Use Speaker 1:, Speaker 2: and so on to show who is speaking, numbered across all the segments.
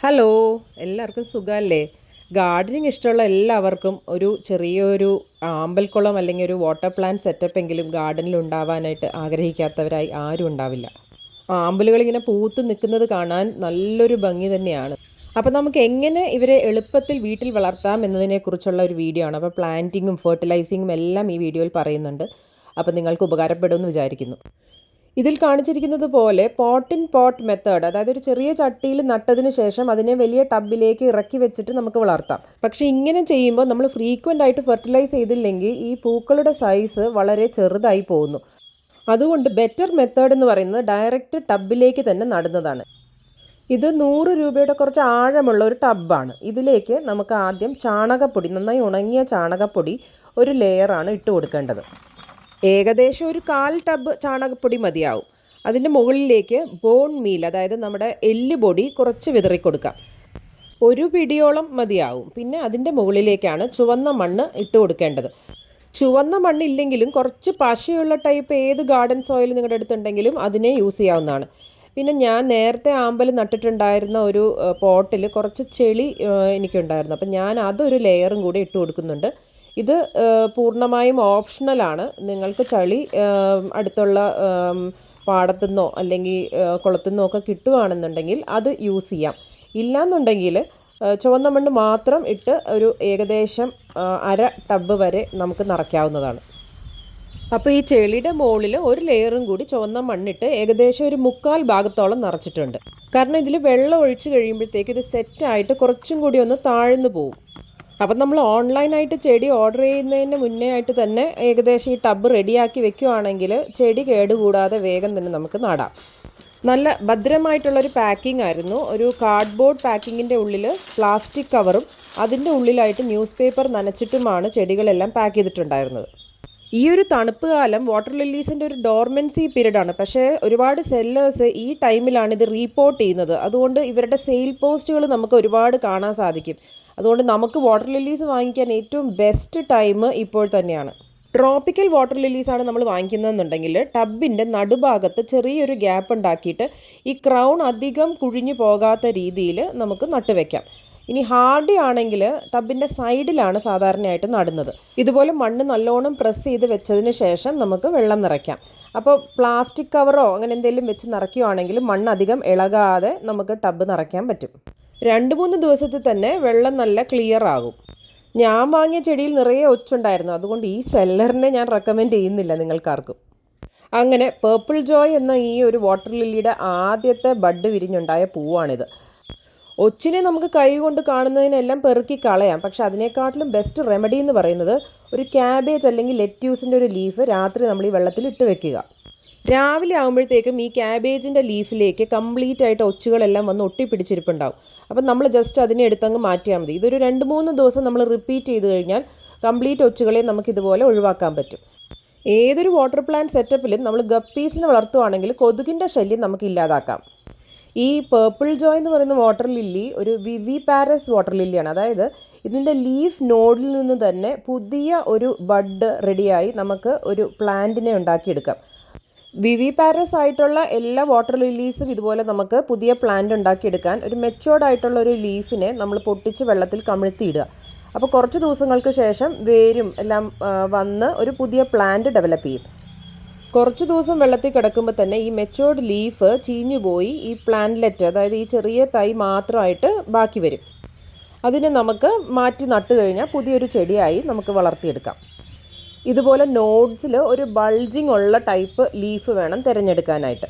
Speaker 1: Hello, എല്ലാവർക്കും സുഖമല്ലേ? Gardening ഇഷ്ടമുള്ള എല്ലാവർക്കും ഒരു ചെറിയൊരു ആമ്പൽക്കുളം അല്ലെങ്കിൽ ഒരു വാട്ടർ പ്ലാന്റ് സെറ്റപ്പ് എങ്കിലും ഗാർഡനിൽ ഉണ്ടാവാനായിട്ട് ആഗ്രഹിക്കാത്തവരായി ആരും ഉണ്ടാവില്ല. ആമ്പലുകൾ ഇങ്ങനെ പൂത്ത് നിൽക്കുന്നത് കാണാൻ നല്ലൊരു ഭംഗി തന്നെയാണ്. അപ്പോൾ നമുക്ക് എങ്ങനെ ഇവരെ എളുപ്പത്തിൽ വീട്ടിൽ വളർത്താം എന്നതിനെക്കുറിച്ചുള്ള ഒരു വീഡിയോ ആണ്. അപ്പോൾ പ്ലാന്റിങ്ങും ഫെർട്ടിലൈസിങ്ങും എല്ലാം ഈ വീഡിയോയിൽ പറയുന്നുണ്ട്. അപ്പോൾ നിങ്ങൾക്ക് ഉപകാരപ്പെടുമെന്ന് വിചാരിക്കുന്നു. ഇതിൽ കാണിച്ചിരിക്കുന്നത് പോലെ പോട്ട് ഇൻ പോട്ട് മെത്തേഡ്, അതായത് ഒരു ചെറിയ ചട്ടിയിൽ നട്ടതിന് ശേഷം അതിനെ വലിയ ടബിലേക്ക് ഇറക്കി വെച്ചിട്ട് നമുക്ക് വളർത്താം. പക്ഷേ ഇങ്ങനെ ചെയ്യുമ്പോൾ നമ്മൾ ഫ്രീക്വൻ്റ് ആയിട്ട് ഫെർട്ടിലൈസ് ചെയ്തില്ലെങ്കിൽ ഈ പൂക്കളുടെ സൈസ് വളരെ ചെറുതായി പോകുന്നു. അതുകൊണ്ട് ബെറ്റർ മെത്തേഡ് എന്ന് പറയുന്നത് ഡയറക്റ്റ് ടബിലേക്ക് തന്നെ നടുന്നതാണ്. ഇത് 100 രൂപയുടെ കുറച്ച് ആഴമുള്ള ഒരു ടബാണ്. ഇതിലേക്ക് നമുക്ക് ആദ്യം ചാണകപ്പൊടി, നന്നായി ഉണങ്ങിയ ചാണകപ്പൊടി ഒരു ലെയറാണ് ഇട്ട് കൊടുക്കേണ്ടത്. ഏകദേശം ഒരു 1/4 ടബ് ചാണകപ്പൊടി മതിയാവും. അതിൻ്റെ മുകളിലേക്ക് ബോൺ മീൽ, അതായത് നമ്മുടെ എല്ലുപൊടി കുറച്ച് വിതറിക്കൊടുക്കാം. ഒരു പിടിയോളം മതിയാവും. പിന്നെ അതിൻ്റെ മുകളിലേക്കാണ് ചുവന്ന മണ്ണ് ഇട്ട് കൊടുക്കേണ്ടത്. ചുവന്ന മണ്ണില്ലെങ്കിലും കുറച്ച് പശയുള്ള ടൈപ്പ് ഏത് ഗാർഡൻ സോയിൽ നിങ്ങളുടെ അടുത്തുണ്ടെങ്കിലും അതിനെ യൂസ് ചെയ്യാവുന്നതാണ്. പിന്നെ ഞാൻ നേരത്തെ ആമ്പൽ നട്ടിട്ടുണ്ടായിരുന്ന ഒരു പോട്ടിൽ കുറച്ച് ചെളി എനിക്കുണ്ടായിരുന്നു. അപ്പം ഞാൻ അതൊരു ലെയറും കൂടി ഇട്ട് കൊടുക്കുന്നുണ്ട്. ഇത് പൂർണ്ണമായും ഓപ്ഷണലാണ്. നിങ്ങൾക്ക് ചളി അടുത്തുള്ള പാടത്തുനിന്നോ അല്ലെങ്കിൽ കുളത്തുനിന്നോ ഒക്കെ കിട്ടുകയാണെന്നുണ്ടെങ്കിൽ അത് യൂസ് ചെയ്യാം. ഇല്ലയെന്നുണ്ടെങ്കിൽ ചുവന്ന മണ്ണ് മാത്രം ഇട്ട് ഒരു ഏകദേശം 1/2 ടബ് വരെ നമുക്ക് നിറയ്ക്കാവുന്നതാണ്. അപ്പോൾ ഈ ചെളിയുടെ മുകളിൽ ഒരു ലെയറും കൂടി ചുവന്ന മണ്ണിട്ട് ഏകദേശം ഒരു 1/4 ഭാഗത്തോളം നിറച്ചിട്ടുണ്ട്. കാരണം ഇതിൽ വെള്ളം ഒഴിച്ച് കഴിയുമ്പോഴത്തേക്ക് ഇത് സെറ്റായിട്ട് കുറച്ചും കൂടി ഒന്ന് താഴ്ന്നു പോകും. അപ്പം നമ്മൾ ഓൺലൈനായിട്ട് ചെടി ഓർഡർ ചെയ്യുന്നതിന് മുന്നേ ആയിട്ട് തന്നെ ഏകദേശം ഈ ടബ് റെഡിയാക്കി വെക്കുകയാണെങ്കിൽ ചെടി കേടുകൂടാതെ വേഗം തന്നെ നമുക്ക് നടാം. നല്ല ഭദ്രമായിട്ടുള്ളൊരു പാക്കിംഗ് ആയിരുന്നു. ഒരു കാർഡ്ബോർഡ് പാക്കിങ്ങിൻ്റെ ഉള്ളിൽ പ്ലാസ്റ്റിക് കവറും അതിൻ്റെ ഉള്ളിലായിട്ട് ന്യൂസ് പേപ്പർ നനച്ചിട്ടുമാണ് ചെടികളെല്ലാം പാക്ക് ചെയ്തിട്ടുണ്ടായിരുന്നത്. ഈ ഒരു തണുപ്പ് കാലം വാട്ടർ ലില്ലീസിൻ്റെ ഒരു ഡോർമെൻസി പീരീഡാണ്. പക്ഷേ ഒരുപാട് സെല്ലേഴ്സ് ഈ ടൈമിലാണ് ഇത് റീപോർട്ട് ചെയ്യുന്നത്. അതുകൊണ്ട് ഇവരുടെ സെയിൽ പോസ്റ്റുകൾ നമുക്ക് ഒരുപാട് കാണാൻ സാധിക്കും. അതുകൊണ്ട് നമുക്ക് വാട്ടർ ലില്ലീസ് വാങ്ങിക്കാൻ ഏറ്റവും ബെസ്റ്റ് ടൈം ഇപ്പോൾ തന്നെയാണ്. ട്രോപ്പിക്കൽ വാട്ടർ ലില്ലീസാണ് നമ്മൾ വാങ്ങിക്കുന്നതെന്നുണ്ടെങ്കിൽ ടബിൻ്റെ നടുഭാഗത്ത് ചെറിയൊരു ഗ്യാപ്പ് ഉണ്ടാക്കിയിട്ട് ഈ ക്രൗൺ അധികം കുഴിഞ്ഞു പോകാത്ത രീതിയിൽ നമുക്ക് നട്ടുവെക്കാം. ഇനി ഹാർഡി ആണെങ്കിൽ ടബിൻ്റെ സൈഡിലാണ് സാധാരണയായിട്ട് നടുന്നത്. ഇതുപോലെ മണ്ണ് നല്ലോണം പ്രസ് ചെയ്ത് വെച്ചതിന് ശേഷം നമുക്ക് വെള്ളം നിറയ്ക്കാം. അപ്പോൾ പ്ലാസ്റ്റിക് കവറോ അങ്ങനെ എന്തെങ്കിലും വെച്ച് നിറയ്ക്കുകയാണെങ്കിൽ മണ്ണ് അധികം ഇളകാതെ നമുക്ക് ടബ് നിറയ്ക്കാൻ പറ്റും. 2-3 ദിവസത്തിൽ തന്നെ വെള്ളം നല്ല ക്ലിയർ ആകും. ഞാൻ വാങ്ങിയ ചെടിയിൽ നിറയെ ഒച്ചുണ്ടായിരുന്നു. അതുകൊണ്ട് ഈ സെല്ലറിനെ ഞാൻ റെക്കമെൻഡ് ചെയ്യുന്നില്ല നിങ്ങൾക്കാർക്കും. അങ്ങനെ പേർപ്പിൾ ജോയ് എന്ന ഈ ഒരു വാട്ടർ ലില്ലിയുടെ ആദ്യത്തെ ബഡ് വിരിഞ്ഞുണ്ടായ പൂവാണിത്. ഒച്ചിനെ നമുക്ക് കൈ കൊണ്ട് കാണുന്നതിനെല്ലാം പെറുക്കി കളയാം. പക്ഷെ അതിനേക്കാട്ടിലും ബെസ്റ്റ് റെമഡി എന്ന് പറയുന്നത് ഒരു ക്യാബേജ് അല്ലെങ്കിൽ ലെറ്റ്യൂസിൻ്റെ ഒരു ലീഫ് രാത്രി നമ്മൾ ഈ വെള്ളത്തിൽ ഇട്ട് വെക്കുക. രാവിലെ ആകുമ്പോഴത്തേക്കും ഈ ക്യാബേജിൻ്റെ ലീഫിലേക്ക് കംപ്ലീറ്റ് ആയിട്ട് ഒച്ചുകളെല്ലാം വന്ന് ഒട്ടിപ്പിടിച്ചിരിപ്പുണ്ടാവും. അപ്പം നമ്മൾ ജസ്റ്റ് അതിനെ എടുത്തങ്ങ് മാറ്റിയാൽ മതി. ഇതൊരു 2-3 ദിവസം നമ്മൾ റിപ്പീറ്റ് ചെയ്ത് കഴിഞ്ഞാൽ കംപ്ലീറ്റ് ഒച്ചുകളെ നമുക്കിതുപോലെ ഒഴിവാക്കാൻ പറ്റും. ഏതൊരു വാട്ടർ പ്ലാന്റ് സെറ്റപ്പിലും നമ്മൾ ഗപ്പീസിനെ വളർത്തുവാണെങ്കിൽ കൊതുകിൻ്റെ ശല്യം നമുക്ക് ഇല്ലാതാക്കാം. ഈ പേർപ്പിൾ ജോയ് എന്ന് പറയുന്ന വാട്ടർ ലില്ലി ഒരു വിവിപാരസ് വാട്ടർ ലില്ലിയാണ്. അതായത് ഇതിൻ്റെ ലീഫ് നോഡിൽ നിന്ന് തന്നെ പുതിയ ഒരു ബഡ് റെഡിയായി നമുക്ക് ഒരു പ്ലാന്റിനെ ഉണ്ടാക്കിയെടുക്കാം. വിവിപാരസ് ആയിട്ടുള്ള എല്ലാ വാട്ടർ ലില്ലീസും ഇതുപോലെ നമുക്ക് പുതിയ പ്ലാന്റ് ഉണ്ടാക്കിയെടുക്കാൻ ഒരു മെച്ചോർഡ് ആയിട്ടുള്ള ഒരു ലീഫിനെ നമ്മൾ പൊട്ടിച്ച് വെള്ളത്തിൽ കമിഴ്ത്തിയിടുക. അപ്പോൾ കുറച്ച് ദിവസങ്ങൾക്ക് ശേഷം വേരും എല്ലാം വന്ന് ഒരു പുതിയ പ്ലാന്റ് ഡെവലപ്പ് ചെയ്യും. കുറച്ച് ദിവസം വെള്ളത്തിൽ കിടക്കുമ്പോൾ തന്നെ ഈ മെച്ചോർഡ് ലീഫ് ചീഞ്ഞു പോയി ഈ പ്ലാന്റ്ലെറ്റ്, അതായത് ഈ ചെറിയ തൈ മാത്രമായിട്ട് ബാക്കി വരും. അതിനെ നമുക്ക് മാറ്റി നട്ടു കഴിഞ്ഞാൽ പുതിയൊരു ചെടിയായി നമുക്ക് വളർത്തിയെടുക്കാം. ഇതുപോലെ നോഡ്സിൽ ഒരു ബൾജിങ് ഉള്ള ടൈപ്പ് ലീഫ് വേണം തിരഞ്ഞെടുക്കാനായിട്ട്.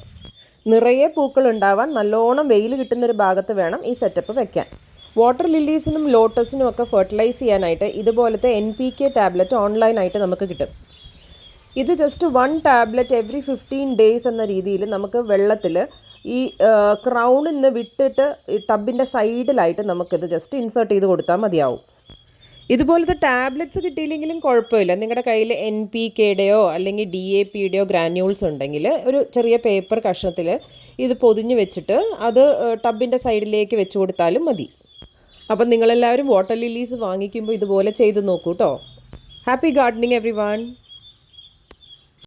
Speaker 1: നിറയെ പൂക്കൾ ഉണ്ടാവാൻ നല്ലോണം വെയിൽ കിട്ടുന്നൊരു ഭാഗത്ത് വേണം ഈ സെറ്റപ്പ് വെക്കാൻ. വാട്ടർ ലില്ലീസിനും ലോട്ടസിനും ഒക്കെ ഫെർട്ടിലൈസ് ചെയ്യാനായിട്ട് ഇതുപോലത്തെ NPK ടാബ്ലറ്റ് ഓൺലൈനായിട്ട് നമുക്ക് കിട്ടും. ഇത് ജസ്റ്റ് 1 ടാബ്ലറ്റ് എവറി 15 ഡേയ്സ് എന്ന രീതിയിൽ നമുക്ക് വെള്ളത്തിൽ ഈ ക്രൗണിൽ നിന്ന് വിട്ടിട്ട് ഈ ടബിൻ്റെ സൈഡിലായിട്ട് നമുക്കിത് ജസ്റ്റ് ഇൻസേർട്ട് ചെയ്ത് കൊടുത്താൽ മതിയാവും. ഇതുപോലത്തെ ടാബ്ലറ്റ്സ് കിട്ടിയില്ലെങ്കിലും കുഴപ്പമില്ല. നിങ്ങളുടെ കയ്യിൽ NPKയുടെയോ അല്ലെങ്കിൽ DAPയുടെയോ ഗ്രാന്യൂൾസ് ഉണ്ടെങ്കിൽ ഒരു ചെറിയ പേപ്പർ കഷ്ണത്തിൽ ഇത് പൊതിഞ്ഞ് വെച്ചിട്ട് അത് ടബിൻ്റെ സൈഡിലേക്ക് വെച്ച് കൊടുത്താലും മതി. അപ്പം നിങ്ങളെല്ലാവരും വാട്ടർ ലില്ലീസ് വാങ്ങിക്കുമ്പോൾ ഇതുപോലെ ചെയ്ത് നോക്കൂ കേട്ടോ. Happy gardening everyone.